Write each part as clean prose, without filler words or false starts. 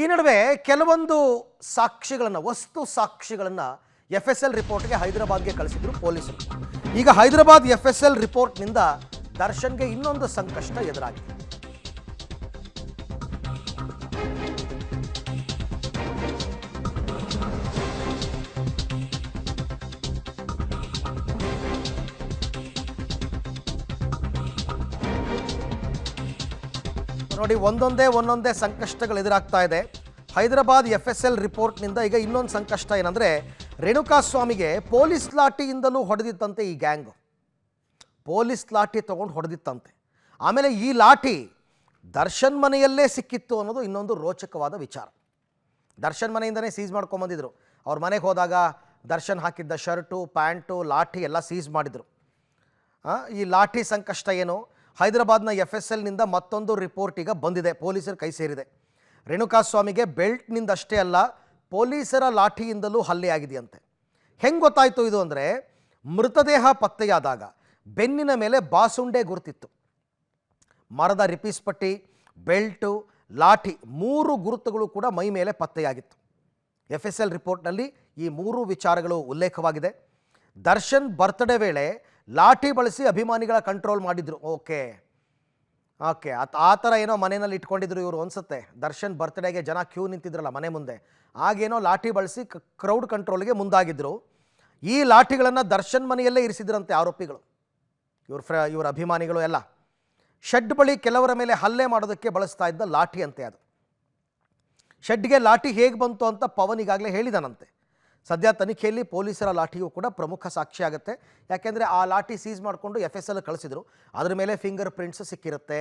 ಈ ನಡುವೆ ಕೆಲವೊಂದು ಸಾಕ್ಷಿಗಳನ್ನು ವಸ್ತು ಸಾಕ್ಷಿಗಳನ್ನು FSL ರಿಪೋರ್ಟ್ಗೆ ಹೈದರಾಬಾದ್ಗೆ ಕಳಿಸಿದ್ರು ಪೊಲೀಸರು. ಈಗ ಹೈದರಾಬಾದ್ FSL ರಿಪೋರ್ಟ್ನಿಂದ ದರ್ಶನ್ಗೆ ಇನ್ನೊಂದು ಸಂಕಷ್ಟ ಎದುರಾಗಿದೆ. ನೋಡಿ, ಒಂದೊಂದೇ ಸಂಕಷ್ಟಗಳು ಎದುರಾಗ್ತಾ ಇದೆ. ಹೈದರಾಬಾದ್ FSL ರಿಪೋರ್ಟ್ನಿಂದ ಈಗ ಇನ್ನೊಂದು ಸಂಕಷ್ಟ ಏನಂದರೆ, ರೇಣುಕಾಸ್ವಾಮಿಗೆ ಪೊಲೀಸ್ ಲಾಠಿಯಿಂದಲೂ ಹೊಡೆದಿತ್ತಂತೆ ಈ ಗ್ಯಾಂಗು. ಪೊಲೀಸ್ ಲಾಠಿ ತೊಗೊಂಡು ಹೊಡೆದಿತ್ತಂತೆ. ಆಮೇಲೆ ಈ ಲಾಠಿ ದರ್ಶನ್ ಮನೆಯಲ್ಲೇ ಸಿಕ್ಕಿತ್ತು ಅನ್ನೋದು ಇನ್ನೊಂದು ರೋಚಕವಾದ ವಿಚಾರ. ದರ್ಶನ್ ಮನೆಯಿಂದನೇ ಸೀಸ್ ಮಾಡ್ಕೊಂಬಂದಿದ್ರು. ಅವ್ರ ಮನೆಗೆ ಹೋದಾಗ ದರ್ಶನ್ ಹಾಕಿದ್ದ ಶರ್ಟು, ಪ್ಯಾಂಟು, ಲಾಠಿ ಎಲ್ಲ ಸೀಸ್ ಮಾಡಿದರು. ಈ ಲಾಠಿ ಸಂಕಷ್ಟ ಏನು, ಹೈದರಾಬಾದ್ನ FSLನಿಂದ ಮತ್ತೊಂದು ರಿಪೋರ್ಟ್ ಈಗ ಬಂದಿದೆ, ಪೊಲೀಸರ ಕೈ ಸೇರಿದೆ. ರೇಣುಕಾಸ್ವಾಮಿಗೆ ಬೆಲ್ಟ್ನಿಂದಷ್ಟೇ ಅಲ್ಲ, ಪೊಲೀಸರ ಲಾಠಿಯಿಂದಲೂ ಹಲ್ಲೆ ಆಗಿದೆಯಂತೆ. ಹೆಂಗೆ ಗೊತ್ತಾಯಿತು ಇದು ಅಂದರೆ, ಮೃತದೇಹ ಪತ್ತೆಯಾದಾಗ ಬೆನ್ನಿನ ಮೇಲೆ ಬಾಸುಂಡೆ ಗುರುತಿತ್ತು. ಮರದ ರಿಪೀಸ್ ಪಟ್ಟಿ, ಬೆಲ್ಟು, ಲಾಠಿ 3 ಗುರುತುಗಳು ಕೂಡ ಮೈ ಮೇಲೆ ಪತ್ತೆಯಾಗಿತ್ತು. FSL ರಿಪೋರ್ಟ್ನಲ್ಲಿ ಈ 3 ವಿಚಾರಗಳು ಉಲ್ಲೇಖವಾಗಿದೆ. ದರ್ಶನ್ ಬರ್ತ್ಡೇ ವೇಳೆ ಲಾಠಿ ಬಳಸಿ ಅಭಿಮಾನಿಗಳ ಕಂಟ್ರೋಲ್ ಮಾಡಿದ್ರು. ಓಕೆ ಆ ಥರ ಏನೋ ಮನೆಯಲ್ಲಿ ಇಟ್ಕೊಂಡಿದ್ರು ಇವರು ಅನಿಸುತ್ತೆ. ದರ್ಶನ್ ಬರ್ತ್ಡೇಗೆ ಜನ ಕ್ಯೂ ನಿಂತಿದ್ರಲ್ಲ ಮನೆ ಮುಂದೆ, ಆಗೇನೋ ಲಾಠಿ ಬಳಸಿ ಕ್ರೌಡ್ ಕಂಟ್ರೋಲ್ಗೆ ಮುಂದಾಗಿದ್ದರು. ಈ ಲಾಠಿಗಳನ್ನು ದರ್ಶನ್ ಮನೆಯಲ್ಲೇ ಇರಿಸಿದ್ರಂತೆ ಆರೋಪಿಗಳು, ಇವ್ರ ಅಭಿಮಾನಿಗಳು ಎಲ್ಲ. ಶೆಡ್ ಬಳಿ ಕೆಲವರ ಮೇಲೆ ಹಲ್ಲೆ ಮಾಡೋದಕ್ಕೆ ಬಳಸ್ತಾ ಇದ್ದ ಲಾಠಿ ಅಂತೆ ಅದು. ಶೆಡ್ಗೆ ಲಾಠಿ ಹೇಗೆ ಬಂತು ಅಂತ ಪವನ್ ಈಗಾಗಲೇ ಹೇಳಿದಾನಂತೆ. ಸದ್ಯ ತನಿಖೆಯಲ್ಲಿ ಪೊಲೀಸರ ಲಾಠಿಯೂ ಕೂಡ ಪ್ರಮುಖ ಸಾಕ್ಷಿ ಆಗುತ್ತೆ. ಯಾಕೆಂದರೆ ಆ ಲಾಠಿ ಸೀಸ್ ಮಾಡಿಕೊಂಡು FSL ಕಳಿಸಿದ್ರು. ಅದರ ಮೇಲೆ ಫಿಂಗರ್ ಪ್ರಿಂಟ್ಸ್ ಸಿಕ್ಕಿರುತ್ತೆ,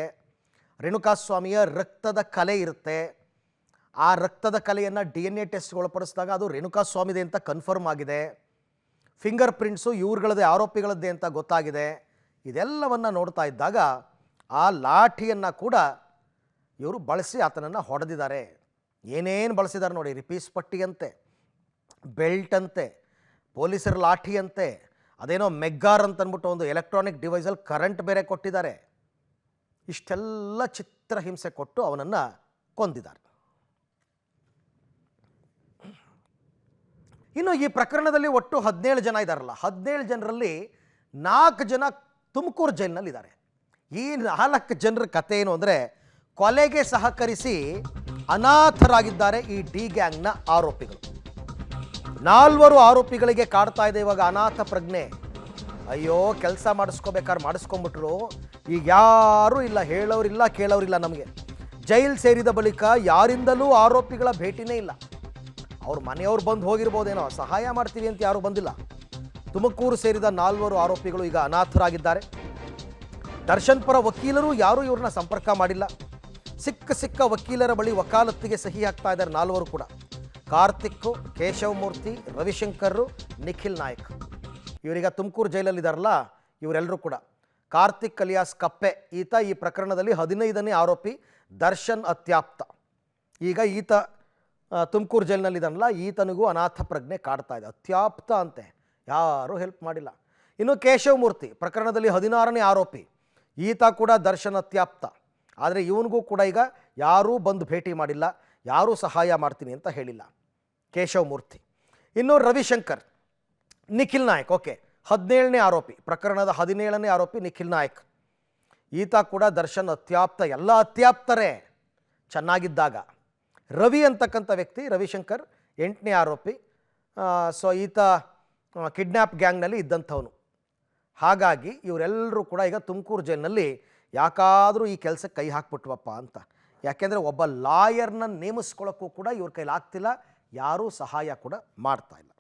ರೇಣುಕಾಸ್ವಾಮಿಯ ರಕ್ತದ ಕಲೆ ಇರುತ್ತೆ. ಆ ರಕ್ತದ ಕಲೆಯನ್ನು DNA ಟೆಸ್ಟ್ಗೆ ಒಳಪಡಿಸಿದಾಗ ಅದು ರೇಣುಕಾಸ್ವಾಮಿದೆ ಅಂತ ಕನ್ಫರ್ಮ್ ಆಗಿದೆ. ಫಿಂಗರ್ ಪ್ರಿಂಟ್ಸು ಇವ್ರುಗಳದ್ದೇ, ಆರೋಪಿಗಳದ್ದೇ ಅಂತ ಗೊತ್ತಾಗಿದೆ. ಇದೆಲ್ಲವನ್ನು ನೋಡ್ತಾ ಇದ್ದಾಗ ಆ ಲಾಠಿಯನ್ನು ಕೂಡ ಇವರು ಬಳಸಿ ಆತನನ್ನು ಹೊಡೆದಿದ್ದಾರೆ. ಏನೇನು ಬಳಸಿದ್ದಾರೆ ನೋಡಿ, ರಿಪೀಸ್ ಪಟ್ಟಿಯಂತೆ, ಬೆಲ್ಟ್ ಅಂತೆ, ಪೊಲೀಸರ ಲಾಠಿ ಅಂತೆ, ಅದೇನೋ ಮೆಗ್ಗಾರ್ ಅಂತ ಅಂದ್ಬಿಟ್ಟು ಒಂದು ಎಲೆಕ್ಟ್ರಾನಿಕ್ ಡಿವೈಸಲ್ಲಿ ಕರೆಂಟ್ ಬೇರೆ ಕೊಟ್ಟಿದ್ದಾರೆ. ಇಷ್ಟೆಲ್ಲ ಚಿತ್ರಹಿಂಸೆ ಕೊಟ್ಟು ಅವನನ್ನು ಕೊಂದಿದ್ದಾರೆ. ಇನ್ನು ಈ ಪ್ರಕರಣದಲ್ಲಿ ಒಟ್ಟು 17 ಜನ ಇದ್ದಾರಲ್ಲ, 17 ಜನರಲ್ಲಿ 4 ಜನ ತುಮಕೂರು ಜೈಲಿನಲ್ಲಿದ್ದಾರೆ. ಈ 4 ಜನರ ಕಥೆ ಏನು ಅಂದರೆ, ಕೊಲೆಗೆ ಸಹಕರಿಸಿ ಅನಾಥರಾಗಿದ್ದಾರೆ ಈ ಡಿ ಗ್ಯಾಂಗ್ನ ಆರೋಪಿಗಳು. 4 ಆರೋಪಿಗಳಿಗೆ ಕಾಡ್ತಾ ಇದೆ ಇವಾಗ ಅನಾಥ ಪ್ರಜ್ಞೆ. ಅಯ್ಯೋ, ಕೆಲಸ ಮಾಡಿಸ್ಕೋಬೇಕಾದ್ರೆ ಮಾಡಿಸ್ಕೊಂಬಿಟ್ರು, ಈಗ ಯಾರೂ ಇಲ್ಲ, ಹೇಳೋರಿಲ್ಲ ಕೇಳೋರಿಲ್ಲ. ನಮಗೆ ಜೈಲು ಸೇರಿದ ಬಳಿಕ ಯಾರಿಂದಲೂ ಆರೋಪಿಗಳ ಭೇಟಿನೇ ಇಲ್ಲ. ಅವ್ರ ಮನೆಯವ್ರು ಬಂದು ಹೋಗಿರ್ಬೋದೇನೋ, ಸಹಾಯ ಮಾಡ್ತೀವಿ ಅಂತ ಯಾರೂ ಬಂದಿಲ್ಲ. ತುಮಕೂರು ಸೇರಿದ 4 ಆರೋಪಿಗಳು ಈಗ ಅನಾಥರಾಗಿದ್ದಾರೆ. ದರ್ಶನ್ ಪರ ವಕೀಲರು ಯಾರೂ ಇವ್ರನ್ನ ಸಂಪರ್ಕ ಮಾಡಿಲ್ಲ. ಸಿಕ್ಕ ವಕೀಲರ ಬಳಿ ವಕಾಲತ್ತಿಗೆ ಸಹಿ ಹಾಕ್ತಾ ಇದ್ದಾರೆ 4 ಕೂಡ. ಕಾರ್ತಿಕ್, ಕೇಶವಮೂರ್ತಿ, ರವಿಶಂಕರ್, ನಿಖಿಲ್ ನಾಯಕ್. ಇವರೀಗ ತುಮಕೂರು ಜೈಲಲ್ಲಿದ್ದಾರಲ್ಲ, ಇವರೆಲ್ಲರೂ ಕೂಡ. ಕಾರ್ತಿಕ್ ಅಲಿಯಾಸ್ ಕಪ್ಪೆ, ಈತ ಈ ಪ್ರಕರಣದಲ್ಲಿ 15ನೇ ಆರೋಪಿ, ದರ್ಶನ್ ಅತ್ಯಾಪ್ತ. ಈಗ ಈತ ತುಮಕೂರು ಜೈಲಿನಲ್ಲಿದ್ದಾನಲ್ಲ, ಈತನಿಗೂ ಅನಾಥ ಪ್ರಜ್ಞೆ ಕಾಡ್ತಾ ಇದೆ. ಅತ್ಯಾಪ್ತ ಅಂತೆ, ಯಾರೂ ಹೆಲ್ಪ್ ಮಾಡಿಲ್ಲ. ಇನ್ನು ಕೇಶವಮೂರ್ತಿ ಪ್ರಕರಣದಲ್ಲಿ 16ನೇ ಆರೋಪಿ, ಈತ ಕೂಡ ದರ್ಶನ್ ಅತ್ಯಾಪ್ತ. ಆದರೆ ಇವನಿಗೂ ಕೂಡ ಈಗ ಯಾರೂ ಬಂದು ಭೇಟಿ ಮಾಡಿಲ್ಲ, ಯಾರೂ ಸಹಾಯ ಮಾಡ್ತೀನಿ ಅಂತ ಹೇಳಿಲ್ಲ ಕೇಶವಮೂರ್ತಿ. ಇನ್ನು ರವಿಶಂಕರ್, ನಿಖಿಲ್ ನಾಯಕ್, ಓಕೆ 17ನೇ ಆರೋಪಿ, ಪ್ರಕರಣದ 17ನೇ ಆರೋಪಿ ನಿಖಿಲ್ ನಾಯಕ್. ಈತ ಕೂಡ ದರ್ಶನ್ ಅತ್ಯಾಪ್ತ. ಎಲ್ಲ ಅತ್ಯಾಪ್ತರೇ ಚೆನ್ನಾಗಿದ್ದಾಗ. ರವಿ ಅಂತಕ್ಕಂಥ ವ್ಯಕ್ತಿ, ರವಿಶಂಕರ್ 8ನೇ ಆರೋಪಿ. ಸೊ ಈತ ಕಿಡ್ನ್ಯಾಪ್ ಗ್ಯಾಂಗ್ನಲ್ಲಿ ಇದ್ದಂಥವನು. ಹಾಗಾಗಿ ಇವರೆಲ್ಲರೂ ಕೂಡ ಈಗ ತುಮಕೂರು ಜೈಲಿನಲ್ಲಿ ಯಾಕಾದರೂ ಈ ಕೆಲಸಕ್ಕೆ ಕೈ ಹಾಕ್ಬಿಟ್ವಪ್ಪ ಅಂತ. ಯಾಕೆಂದರೆ ಒಬ್ಬ ಲಾಯರ್ನ ನೇಮಿಸ್ಕೊಳ್ಳೋಕ್ಕೂ ಕೂಡ ಇವ್ರ ಕೈಲಿ ಆಗ್ತಿಲ್ಲ, ಯಾರೂ ಸಹಾಯ ಕೂಡ ಮಾಡ್ತಾ ಇಲ್ಲ.